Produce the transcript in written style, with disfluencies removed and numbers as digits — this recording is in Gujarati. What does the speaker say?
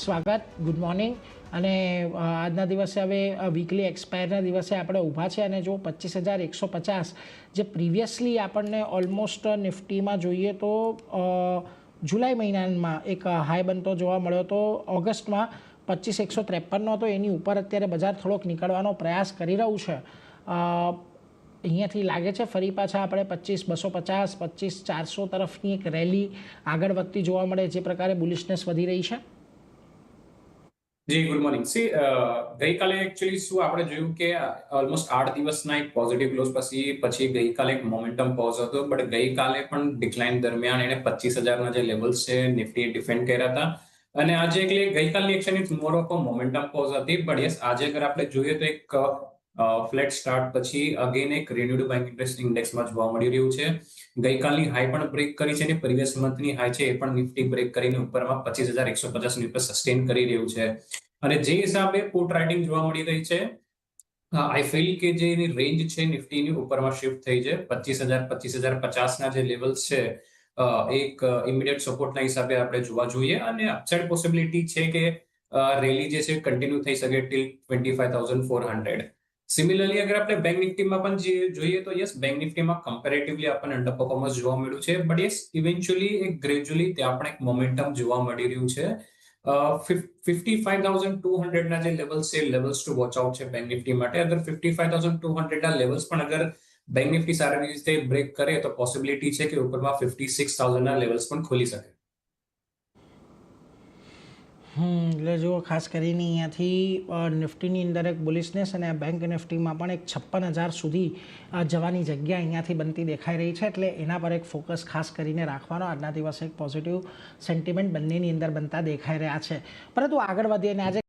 સ્વાગત, ગુડ મોર્નિંગ. અને આજના દિવસે હવે વીકલી એક્સપાયરના દિવસે આપણે ઊભા છે અને જો 25,150 જે પ્રીવિયસલી આપણને ઓલમોસ્ટ નિફ્ટીમાં જોઈએ તો જુલાઈ મહિનામાં એક હાઈ બનતો જોવા મળ્યો હતો. ઓગસ્ટમાં 25,153નો હતો, એની ઉપર અત્યારે બજાર થોડોક નીકળવાનો પ્રયાસ કરી રહ્યું છે. અહીંયાથી લાગે છે ફરી પાછા આપણે 25,250 25,400 તરફની એક રેલી આગળ વધતી જોવા મળે, જે પ્રકારે બુલિશનેસ વધી રહી છે. જી ગુડ મોર્નિંગ. ગઈકાલે એકચ્યુઅલી શું આપણે જોયું કે ઓલમોસ્ટ 8 દિવસના એક પોઝિટિવ ક્લોઝ પછી ગઈકાલે એક મોમેન્ટમ પોઝ હતો, બટ ગઈકાલે પણ ડિક્લાઇન દરમિયાન એને 25,000ના જે લેવલ્સ છે નિફ્ટી ડિફેન્ડ કર્યા હતા. અને આજે એટલે ગઈકાલની action is more of a momentum pause હતી, બટ યસ આજે અગર આપણે જોઈએ તો એક ફ્લેટ સ્ટાર્ટ પછી અગેન એક રિન્યુડ બેંક ઇન્ટરેસ્ટ ઇન્ડેક્સમાં જોવા મળી રહ્યું છે. ગઈકાલની હાઈ પણ બ્રેક કરી છે અને પ્રીવિયસ મંથની હાઈ છે એ પણ નિફ્ટી બ્રેક કરીને ઉપરમાં 25,150 ઉપર સસ્ટેન કરી રહ્યું છે. અને જે હિસાબે પુટ રાઇટિંગ જોવા મળી રહી છે, આઈ ફીલ કે જે એની રેન્જ છે નિફ્ટીની ઉપરમાં શિફ્ટ થઈ છે. 25,050ના જે લેવલ્સ છે એક ઇમિડિયેટ સપોર્ટના હિસાબે આપણે જોવા જોઈએ અને અપસાઇડ પોસિબિલિટી છે કે રેલી જે છે કન્ટિન્યુ થઈ શકે ટિલ 25,400. સિમિલરલી અગર આપણે બેંક નિફ્ટીમાં પણ જોઈએ તો યસ, બેંક નિફ્ટીમાં કમ્પેરેટિવલી આપણને અંડર પરફોર્મન્સ જોવા મળ્યું છે, બટ યસ ઇવેન્ચ્યુઅલી એક ગ્રેજ્યુઅલી ત્યાં પણ એક મોમેન્ટમ જોવા મળી રહ્યું છે. 55,200ના જે લેવલ્સ છે, લેવલ્સ ટુ વોચ આઉટ છે બેંક નિફ્ટી માટે. અગર 55,200ના લેવલ્સ પણ અગર બેંક નિફ્ટી સારી રીતે બ્રેક કરે તો પોસિબિલિટી છે કે ઉપરમાં 56,000ના લેવલ્સ પણ ખુલી શકે. એટલે જો ખાસ કરીને અહીંયાથી નિફ્ટીની અંદર એક બુલિશનેસ અને બેંક નિફ્ટીમાં પણ એક 56,000 સુધી જવાની જગ્યા અહીંયાથી બનતી દેખાઈ રહી છે, એટલે એના પર એક ફોકસ ખાસ કરીને રાખવાનો. આજના દિવસે એક પોઝિટિવ સેન્ટિમેન્ટ બંનેની અંદર બનતા દેખાઈ રહ્યા છે. પરંતુ આગળ વધીએ અને આજે